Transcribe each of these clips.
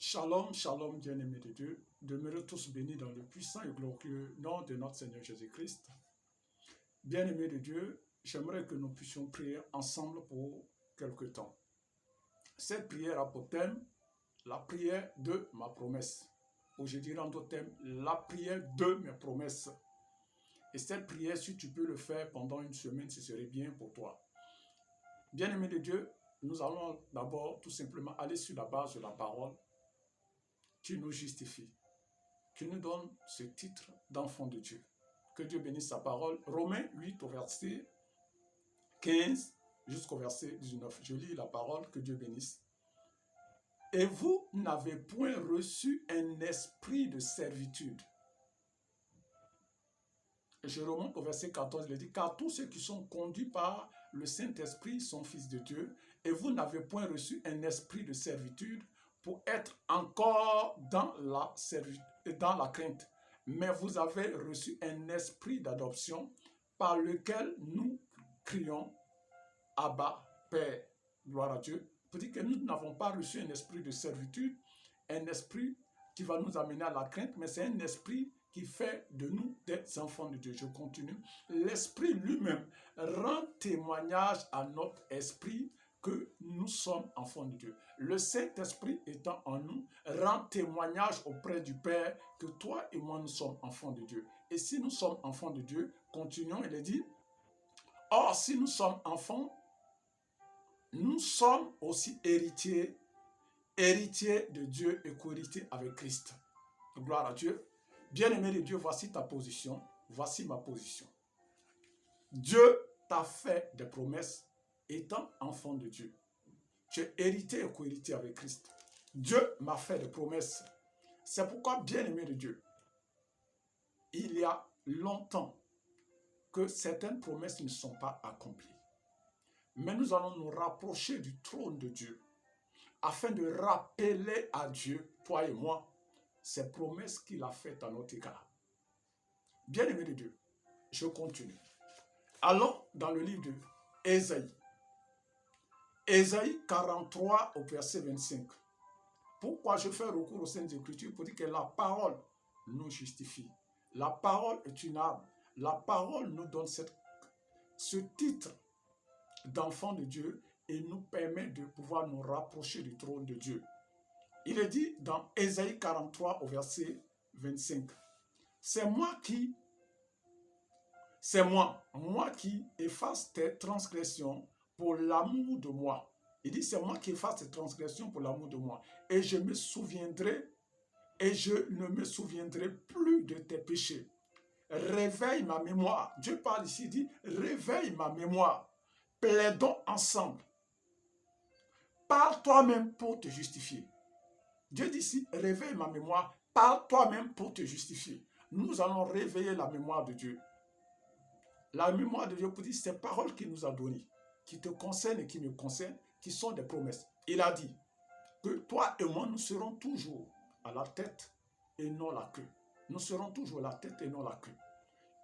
Shalom, shalom, bien-aimés de Dieu. Demeurez tous bénis dans le puissant et glorieux nom de notre Seigneur Jésus-Christ. Bien-aimés de Dieu, j'aimerais que nous puissions prier ensemble pour quelque temps. Cette prière a pour thème la prière de ma promesse. Ou je dirais en d'autres termes, la prière de mes promesses. Et cette prière, si tu peux le faire pendant une semaine, ce serait bien pour toi. Bien-aimés de Dieu, nous allons d'abord tout simplement aller sur la base de la parole qui nous justifie, qui nous donne ce titre d'enfant de Dieu. Que Dieu bénisse sa parole. Romains 8 au verset 15 jusqu'au verset 19. Je lis la parole, que Dieu bénisse. Et vous n'avez point reçu un esprit de servitude. Je remonte au verset 14, il dit, car tous ceux qui sont conduits par le Saint-Esprit sont fils de Dieu, et vous n'avez point reçu un esprit de servitude pour être encore dans la crainte. Mais vous avez reçu un esprit d'adoption par lequel nous crions Abba, Père, gloire à Dieu. Pour dire que nous n'avons pas reçu un esprit de servitude, un esprit qui va nous amener à la crainte, mais c'est un esprit qui fait de nous des enfants de Dieu. Je continue. L'esprit lui-même rend témoignage à notre esprit que nous sommes enfants de Dieu. Le Saint-Esprit étant en nous, rend témoignage auprès du Père que toi et moi, nous sommes enfants de Dieu. Et si nous sommes enfants de Dieu, continuons, il est dit, or, si nous sommes enfants, nous sommes aussi héritiers de Dieu et co-héritiers avec Christ. Gloire à Dieu. Bien-aimé de Dieu, voici ta position, voici ma position. Dieu t'a fait des promesses étant enfant de Dieu. Tu es hérité et co-héritier avec Christ. Dieu m'a fait des promesses. C'est pourquoi, bien-aimé de Dieu, il y a longtemps que certaines promesses ne sont pas accomplies. Mais nous allons nous rapprocher du trône de Dieu afin de rappeler à Dieu, toi et moi, ces promesses qu'il a faites à notre égard. Bien-aimé de Dieu, je continue. Allons dans le livre de Ésaïe. Ésaïe 43 au verset 25. Pourquoi je fais recours aux Saintes Écritures? Pour dire que la parole nous justifie. La parole est une arme. La parole nous donne ce titre d'enfant de Dieu et nous permet de pouvoir nous rapprocher du trône de Dieu. Il est dit dans Ésaïe 43 au verset 25. C'est moi qui efface tes transgressions pour l'amour de moi. Il dit, c'est moi qui efface tes transgressions pour l'amour de moi. Et je ne me souviendrai plus de tes péchés. Réveille ma mémoire. Dieu parle ici, il dit, réveille ma mémoire. Plaidons ensemble. Parle toi-même pour te justifier. Dieu dit ici, réveille ma mémoire. Parle toi-même pour te justifier. Nous allons réveiller la mémoire de Dieu. La mémoire de Dieu pour dire ces paroles qu'il nous a données, qui te concernent et qui me concernent, qui sont des promesses. Il a dit que toi et moi, nous serons toujours à la tête et non la queue. Nous serons toujours à la tête et non la queue.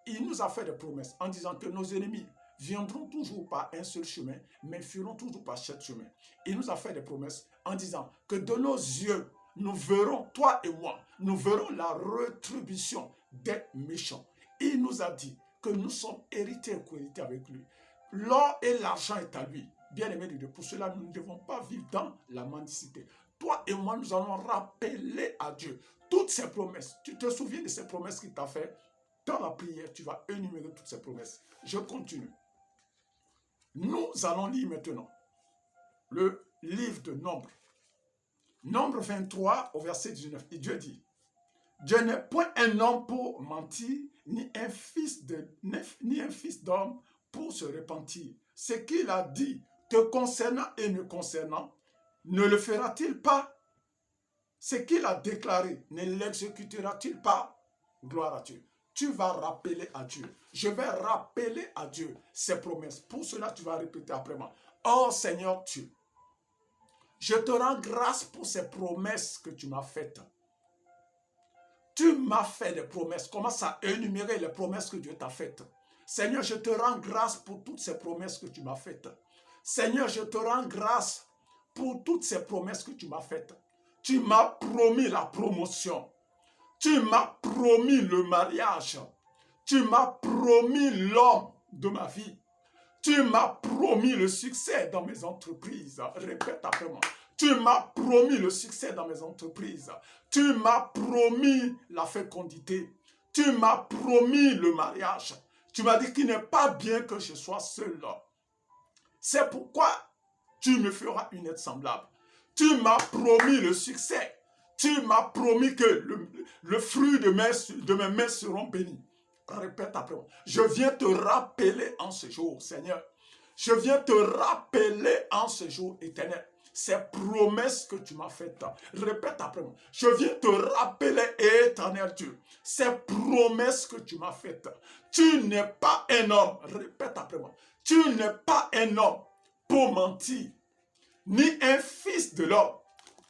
Il nous a fait des promesses en disant que nos ennemis viendront toujours par un seul chemin, mais fuiront toujours par 7 chemins. Il nous a fait des promesses en disant que de nos yeux, nous verrons, toi et moi, nous verrons la rétribution des méchants. Il nous a dit que nous sommes hérités et co-hérités avec lui. L'or et l'argent est à lui. Bien-aimé de Dieu, pour cela, nous ne devons pas vivre dans la mendicité. Toi et moi, nous allons rappeler à Dieu toutes ces promesses. Tu te souviens de ces promesses qu'il t'a fait? Dans la prière, tu vas énumérer toutes ces promesses. Je continue. Nous allons lire maintenant le livre de Nombre. Nombre 23 au verset 19. Et Dieu dit, Dieu n'est point un homme pour mentir, ni un fils d'homme pour se repentir. Ce qu'il a dit te concernant et me concernant, ne le fera-t-il pas? Ce qu'il a déclaré, ne l'exécutera-t-il pas? Gloire à Dieu. Tu vas rappeler à Dieu. Je vais rappeler à Dieu ses promesses. Pour cela, tu vas répéter après moi. Oh Seigneur Dieu, je te rends grâce pour ces promesses que tu m'as faites. Tu m'as fait des promesses. Commence à énumérer les promesses que Dieu t'a faites. Seigneur, je te rends grâce pour toutes ces promesses que tu m'as faites. Seigneur, je te rends grâce pour toutes ces promesses que tu m'as faites. Tu m'as promis la promotion. Tu m'as promis le mariage. Tu m'as promis l'homme de ma vie. Tu m'as promis le succès dans mes entreprises. Répète après moi. Tu m'as promis le succès dans mes entreprises. Tu m'as promis la fécondité. Tu m'as promis le mariage. Tu m'as dit qu'il n'est pas bien que je sois seul. C'est pourquoi tu me feras une aide semblable. Tu m'as promis le succès. Tu m'as promis que le fruit de mes mains seront bénis. Répète après moi. Je viens te rappeler en ce jour, Seigneur. Je viens te rappeler en ce jour éternel. Ces promesses que tu m'as faites. Répète après moi. Je viens te rappeler, éternel Dieu, ces promesses que tu m'as faites. Tu n'es pas un homme. Répète après moi. Tu n'es pas un homme pour mentir, ni un fils de l'homme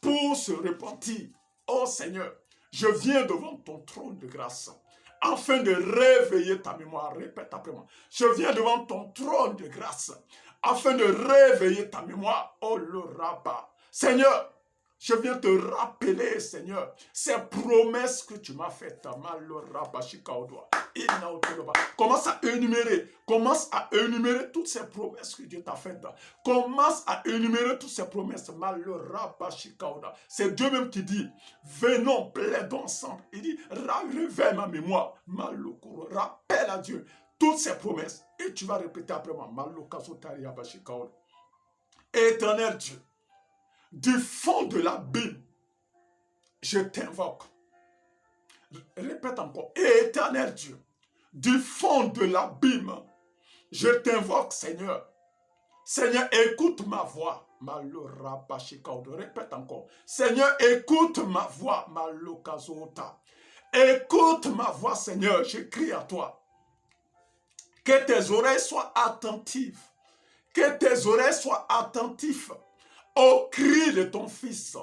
pour se repentir. Oh Seigneur, je viens devant ton trône de grâce afin de réveiller ta mémoire. Répète après moi. Je viens devant ton trône de grâce afin de réveiller ta mémoire. Oh le rabbin. Seigneur, je viens te rappeler, Seigneur, ces promesses que tu m'as faites. Commence à énumérer toutes ces promesses que Dieu t'a faites. Commence à énumérer toutes ces promesses. C'est Dieu même qui dit, venons, plaidons ensemble. Il dit, réveille ma mémoire. Rappelle à Dieu toutes ces promesses. Et tu vas répéter après moi. Éternel Dieu, du fond de l'abîme, je t'invoque. Répète encore. Éternel Dieu, du fond de l'abîme, je t'invoque, Seigneur. Seigneur, écoute ma voix. Répète encore. Seigneur, écoute ma voix. Écoute ma voix, Seigneur. Je crie à toi. Que tes oreilles soient attentives. Que tes oreilles soient attentives au cri de ton fils.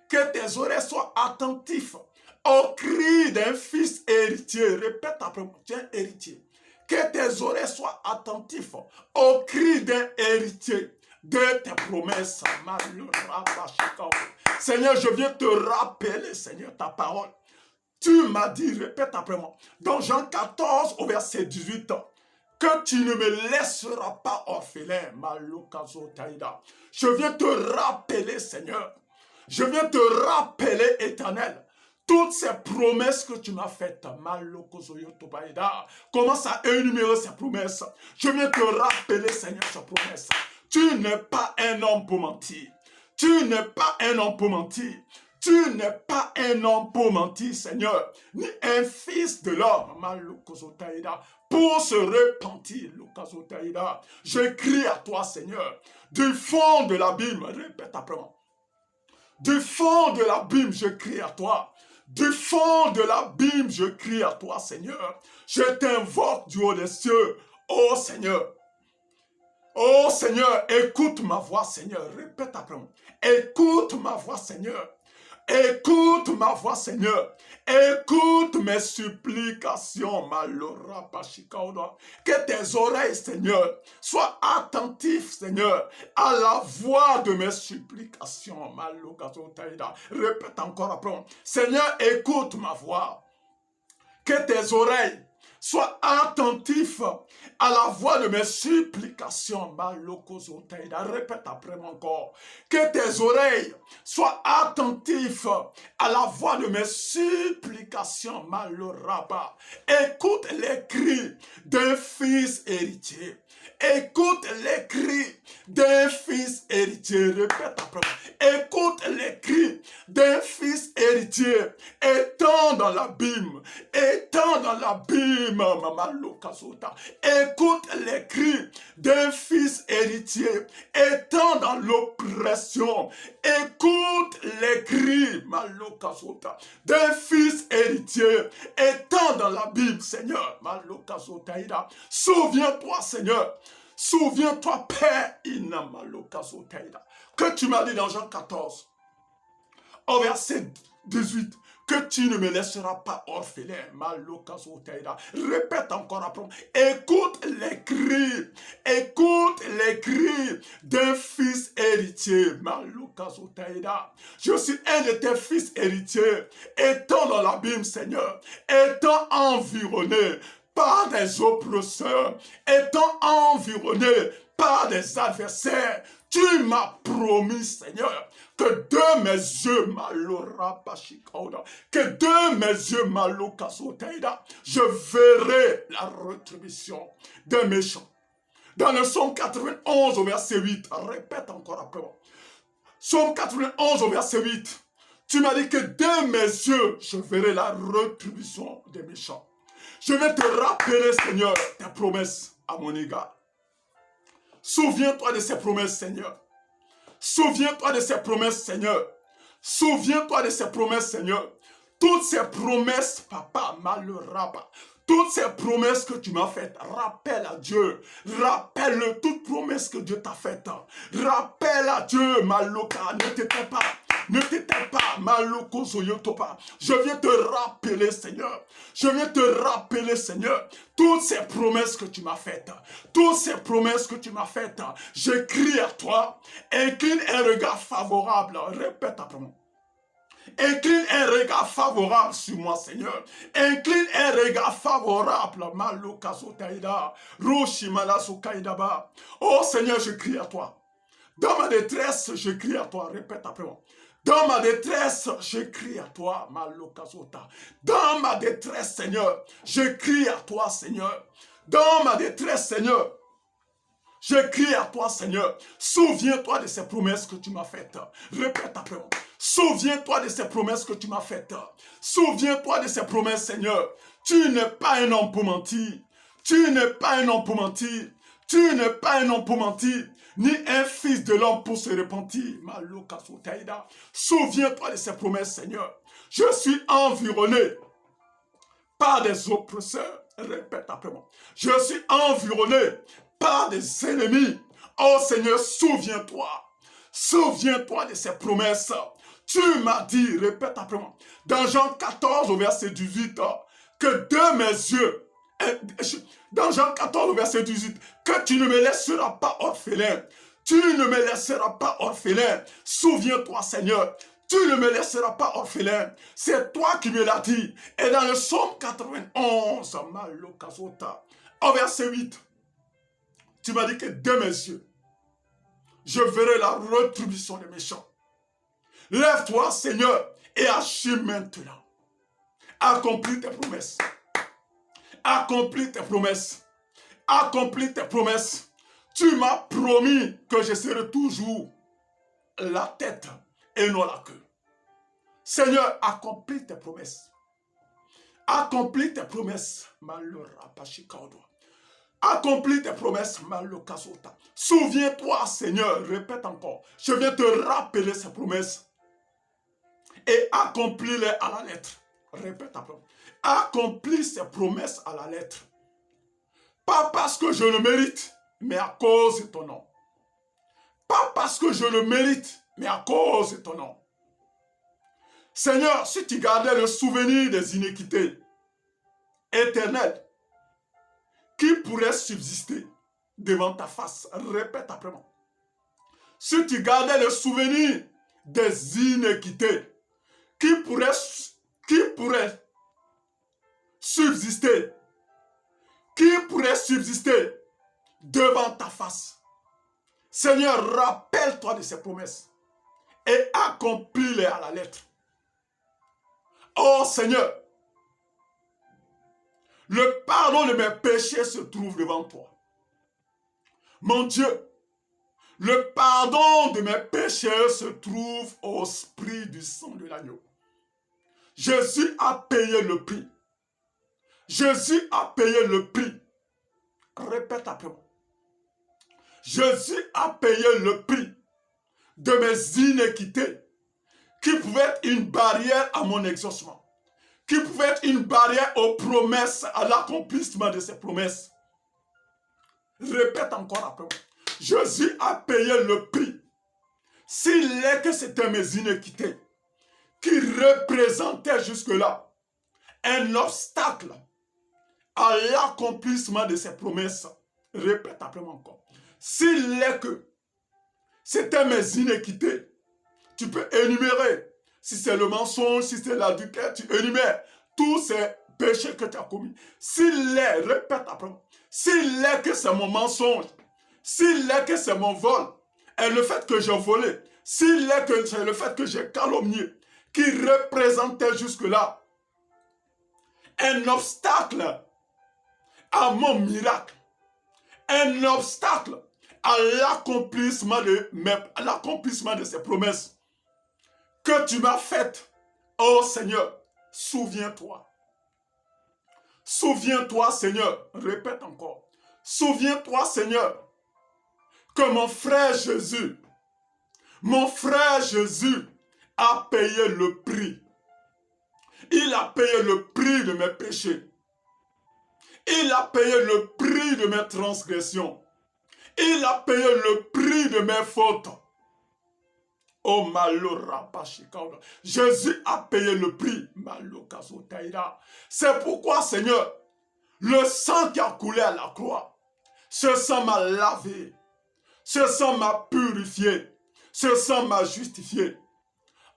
Que tes oreilles soient attentives au cri d'un fils héritier. Répète après moi, tu es un héritier. Que tes oreilles soient attentives au cri d'un héritier de tes promesses. Seigneur, je viens te rappeler, Seigneur, ta parole. Tu m'as dit, répète après moi, dans Jean 14 au verset 18, que tu ne me laisseras pas orphelin. Je viens te rappeler, Seigneur. Je viens te rappeler, Éternel, toutes ces promesses que tu m'as faites. Commence à énumérer ces promesses. Je viens te rappeler, Seigneur, ces promesses. Tu n'es pas un homme pour mentir. Tu n'es pas un homme pour mentir. Tu n'es pas un homme pour mentir, Seigneur, ni un fils de l'homme, pour se repentir. Je crie à toi, Seigneur, du fond de l'abîme, répète après moi. Du fond de l'abîme, je crie à toi. Du fond de l'abîme, je crie à toi, Seigneur. Je t'invoque du haut des cieux, ô Seigneur. Oh Seigneur, écoute ma voix, Seigneur. Répète après moi. Écoute ma voix, Seigneur. Écoute ma voix, Seigneur. Écoute mes supplications. Que tes oreilles, Seigneur, soient attentives, Seigneur, à la voix de mes supplications. Répète encore après. Seigneur, écoute ma voix. Que tes oreilles sois attentif à la voix de mes supplications. Répète après moi encore. Que tes oreilles soient attentifs à la voix de mes supplications. Écoute les cris d'un fils héritier. Écoute les cris d'un fils héritier. Répète après moi. Écoute les cris d'un fils héritier. Étant dans l'abîme. Étant dans l'abîme. Écoute les cris d'un fils héritier étant dans l'oppression. Écoute les cris d'un fils héritier étant dans l'abîme, Seigneur. Souviens-toi, Seigneur. Souviens-toi, Père, que tu m'as dit dans Jean 14, au verset 18, que tu ne me laisseras pas orphelin. Malokazotaïda. Répète encore après. Écoute les cris d'un fils héritier. Malokazotaïda. Je suis un de tes fils héritiers. Étant dans l'abîme, Seigneur, étant environné par des oppresseurs, étant environné par des adversaires, tu m'as promis, Seigneur, que de mes yeux, que de mes yeux, je verrai la rétribution des méchants. Dans le psaume 91 au verset 8, répète encore après moi. Psaume 91 au verset 8, tu m'as dit que de mes yeux, je verrai la rétribution des méchants. Je vais te rappeler, Seigneur, tes promesses à mon égard. Souviens-toi de ces promesses, Seigneur. Souviens-toi de ces promesses, Seigneur. Souviens-toi de ces promesses, Seigneur. Toutes ces promesses, papa, malheureux, toutes ces promesses que tu m'as faites, rappelle à Dieu. Rappelle toute promesse que Dieu t'a faite. Rappelle à Dieu, Maloka, ne t'éteins pas. Ne t'éteins pas, Maloko Zoyotopa. Je viens te rappeler, Seigneur. Je viens te rappeler, Seigneur, toutes ces promesses que tu m'as faites. Toutes ces promesses que tu m'as faites. Je crie à toi. Incline un regard favorable. Répète après moi. Incline un regard favorable sur moi, Seigneur. Incline un regard favorable. Oh Seigneur, je crie à toi. Dans ma détresse, je crie à toi. Répète après moi. Dans ma détresse, je crie à toi, Malokazota. Dans ma détresse, Seigneur, je crie à toi, Seigneur. Dans ma détresse, Seigneur, je crie à toi, Seigneur. Souviens-toi de ces promesses que tu m'as faites. Répète après moi. Souviens-toi de ces promesses que tu m'as faites. Souviens-toi de ces promesses, Seigneur. Tu n'es pas un homme pour mentir. Tu n'es pas un homme pour mentir. Tu n'es pas un homme pour mentir, ni un fils de l'homme pour se repentir. Souviens-toi de ces promesses, Seigneur. Je suis environné par des oppresseurs. Répète après moi. Je suis environné par des ennemis. Oh Seigneur, souviens-toi. Souviens-toi de ces promesses. Tu m'as dit, répète après moi, dans Jean 14 au verset 18, que de mes yeux, dans Jean 14 au verset 18, que tu ne me laisseras pas orphelin. Tu ne me laisseras pas orphelin. Souviens-toi, Seigneur, tu ne me laisseras pas orphelin. C'est toi qui me l'as dit. Et dans le psaume 91, au verset 8, tu m'as dit que de mes yeux, je verrai la rétribution des méchants. Lève-toi, Seigneur, et agis maintenant. Accomplis tes promesses. Accomplis tes promesses. Accomplis tes promesses. Tu m'as promis que je serai toujours la tête et non la queue. Seigneur, accomplis tes promesses. Accomplis tes promesses. Accomplis tes promesses, Malokazota. Souviens-toi, Seigneur, répète encore. Je viens te rappeler ces promesses. Et accomplis-les à la lettre. Répète après. Accomplis ces promesses à la lettre. Pas parce que je le mérite, mais à cause de ton nom. Pas parce que je le mérite, mais à cause de ton nom. Seigneur, si tu gardais le souvenir des iniquités éternelles, qui pourrait subsister devant ta face? Répète après moi. Si tu gardais le souvenir des iniquités, qui pourrait subsister? Qui pourrait subsister devant ta face? Seigneur, rappelle-toi de ces promesses et accomplis-les à la lettre. Oh Seigneur, le pardon de mes péchés se trouve devant toi. Mon Dieu, le pardon de mes péchés se trouve au prix du sang de l'agneau. Jésus a payé le prix. Jésus a payé le prix. Répète après moi. Jésus a payé le prix de mes iniquités qui pouvaient être une barrière à mon exaucement, qui pouvait être une barrière aux promesses, à l'accomplissement de ces promesses. Répète encore après moi. Jésus a payé le prix. S'il est que c'était mes iniquités qui représentait jusque-là un obstacle à l'accomplissement de ses promesses. Répète après moi encore. S'il est que c'était mes iniquités, tu peux énumérer. Si c'est le mensonge, si c'est l'adultère, tu énumères tous ces péchés que tu as commis. S'il est, répète après moi, s'il est que c'est mon mensonge, s'il est que c'est mon vol, et le fait que j'ai volé, s'il est que c'est le fait que j'ai calomnié, qui représentait jusque-là un obstacle à mon miracle, un obstacle à l'accomplissement de ces promesses que tu m'as faites. Oh Seigneur, souviens-toi. Souviens-toi, Seigneur. Répète encore. Souviens-toi, Seigneur, que mon frère Jésus a payé le prix. Il a payé le prix de mes péchés. Il a payé le prix de mes transgressions. Il a payé le prix de mes fautes. Oh malora pashikaoda. Jésus a payé le prix. Malokazotaïda. C'est pourquoi, Seigneur, le sang qui a coulé à la croix, ce sang m'a lavé, ce sang m'a purifié, ce sang m'a justifié.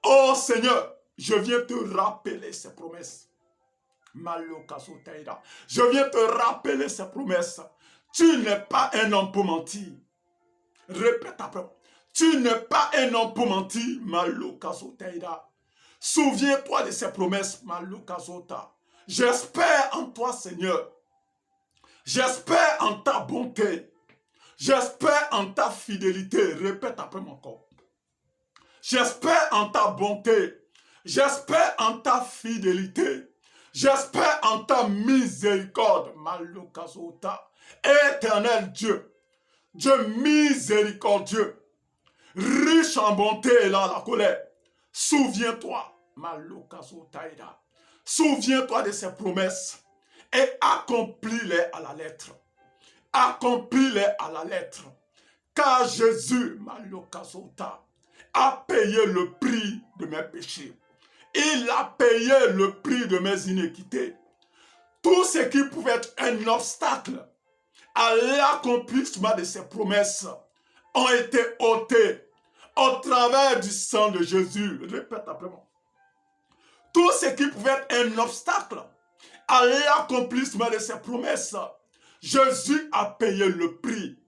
Oh Seigneur, je viens te rappeler ces promesses. Malokazotaïda. Je viens te rappeler ces promesses. Tu n'es pas un homme pour mentir. Répète après. Tu n'es pas un homme pour mentir, Malokazotaïda. Souviens-toi de ces promesses, Malokazota. J'espère en toi, Seigneur. J'espère en ta bonté. J'espère en ta fidélité. Répète après mon corps. J'espère en ta bonté. J'espère en ta fidélité. J'espère en ta miséricorde, Malokazota. Éternel Dieu, Dieu miséricordieux, riche en bonté et lent à la colère. Souviens-toi, Malokazotaïda. Souviens-toi de ces promesses et accomplis-les à la lettre. Accomplis-les à la lettre. Car Jésus, Malokazota, a payé le prix de mes péchés. Il a payé le prix de mes iniquités. Tout ce qui pouvait être un obstacle à l'accomplissement de ces promesses ont été ôtés au travers du sang de Jésus. Répète après moi. Tout ce qui pouvait être un obstacle à l'accomplissement de ces promesses, Jésus a payé le prix.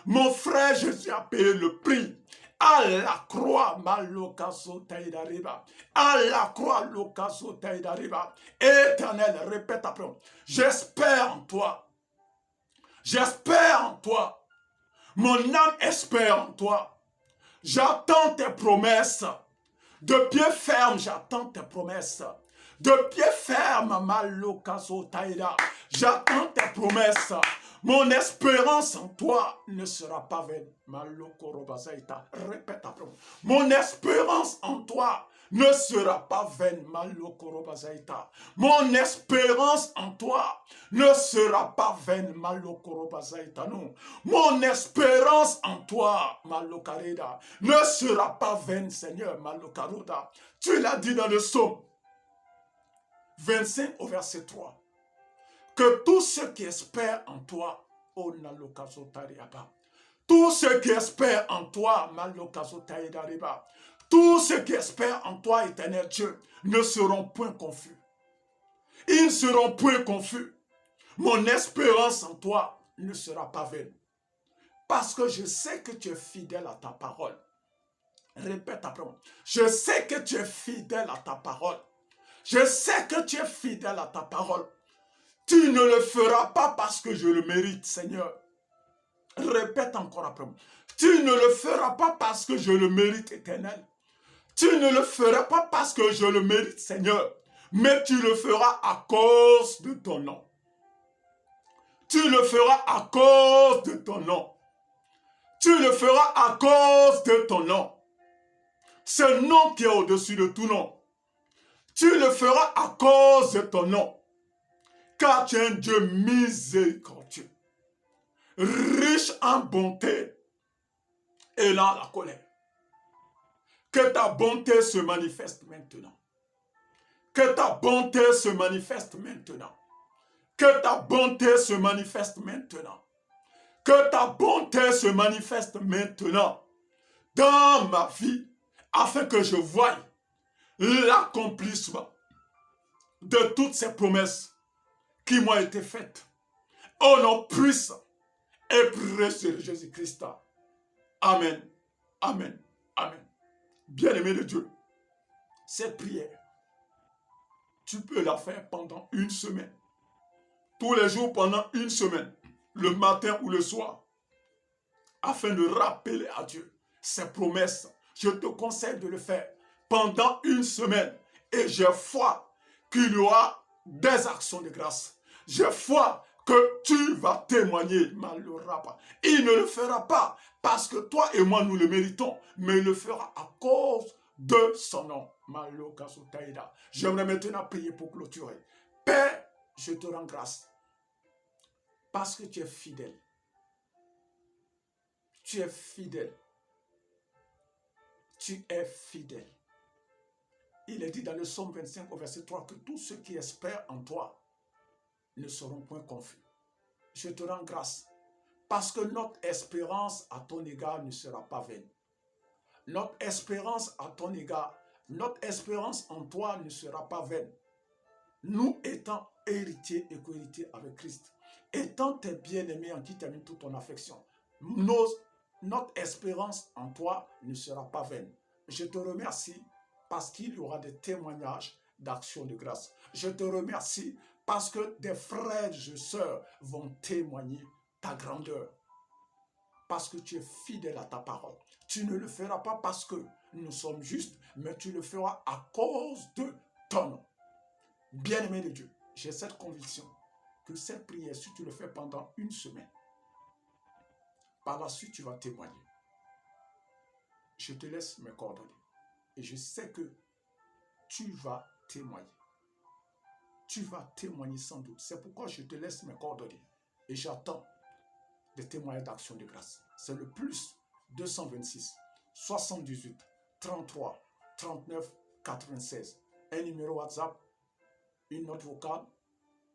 Mon frère Jésus a payé le prix. À la croix, Malokazotaïdariba. À la croix, Lokazotaïdariba. Éternel, répète après moi. J'espère en toi. J'espère en toi. Mon âme espère en toi. J'attends tes promesses. De pied ferme, j'attends tes promesses. De pied ferme, Malokazotaïda. J'attends tes promesses. Mon espérance en toi ne sera pas vaine. Malokorobazaïta. Répète après moi. Mon espérance en toi ne sera pas vaine. Malokorobazaïta. Mon espérance en toi ne sera pas vaine. Malokorobazaïta. Non. Mon espérance en toi, Malokareda, ne sera pas vaine, Seigneur. Malokaroda. Tu l'as dit dans le psaume 25 au verset 3. Que tous ceux qui espèrent en toi, oh Nalokazotariaba, tous ceux qui espèrent en toi, Malokazotariaba, tous ceux qui espèrent en toi, éternel Dieu, ne seront point confus. Ils ne seront point confus. Mon espérance en toi ne sera pas vaine. Parce que je sais que tu es fidèle à ta parole. Répète après moi. Je sais que tu es fidèle à ta parole. Je sais que tu es fidèle à ta parole. Tu ne le feras pas parce que je le mérite, Seigneur. Répète encore après moi. Tu ne le feras pas parce que je le mérite, Éternel. Tu ne le feras pas parce que je le mérite, Seigneur. Mais tu le feras à cause de ton nom. Tu le feras à cause de ton nom. Tu le feras à cause de ton nom. Ce nom qui est au-dessus de tout nom. Tu le feras à cause de ton nom. Car tu es un Dieu miséricordieux, riche en bonté et lent à la colère. Que ta bonté se manifeste maintenant. Que ta bonté se manifeste maintenant. Que ta bonté se manifeste maintenant. Que ta bonté se manifeste maintenant dans ma vie, afin que je voie l'accomplissement de toutes ces promesses qui m'ont été faites. Au nom puissant et précieux de Jésus-Christ. Amen. Amen. Amen. Bien-aimé de Dieu, cette prière, tu peux la faire pendant une semaine. Tous les jours pendant une semaine, le matin ou le soir, afin de rappeler à Dieu ses promesses. Je te conseille de le faire pendant une semaine. Et j'ai foi qu'il y aura des actions de grâce. J'ai foi que tu vas témoigner. Il ne le fera pas parce que toi et moi nous le méritons, mais il le fera à cause de son nom. J'aimerais maintenant prier pour clôturer. Père, je te rends grâce parce que tu es fidèle. Tu es fidèle. Tu es fidèle. Il est dit dans le psaume 25 au verset 3 que tous ceux qui espèrent en toi ne seront point confus. Je te rends grâce parce que notre espérance à ton égard ne sera pas vaine. Notre espérance à ton égard, notre espérance en toi ne sera pas vaine. Nous étant héritiers et co-héritiers avec Christ, étant tes bien-aimés en qui tu as mis toute ton affection, notre espérance en toi ne sera pas vaine. Je te remercie parce qu'il y aura des témoignages d'action de grâce. Je te remercie parce que des frères et sœurs vont témoigner ta grandeur. Parce que tu es fidèle à ta parole. Tu ne le feras pas parce que nous sommes justes, mais tu le feras à cause de ton nom. Bien-aimé de Dieu, j'ai cette conviction que cette prière, si tu le fais pendant une semaine, par la suite, tu vas témoigner. Je te laisse mes coordonnées. Et je sais que tu vas témoigner. Tu vas témoigner sans doute. C'est pourquoi je te laisse mes coordonnées. Et j'attends des témoignages d'action de grâce. C'est le plus 226 78 33 39 96. Un numéro WhatsApp, une note vocale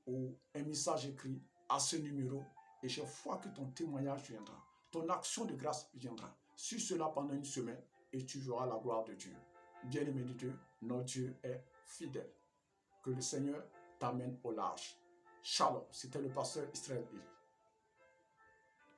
ou un message écrit à ce numéro. Et j'ai foi que ton témoignage viendra. Ton action de grâce viendra. Suis cela pendant une semaine et tu verras la gloire de Dieu. Bien-aimé de Dieu, notre Dieu est fidèle. Que le Seigneur t'amène au large. Shalom, c'était le pasteur Israël Hill.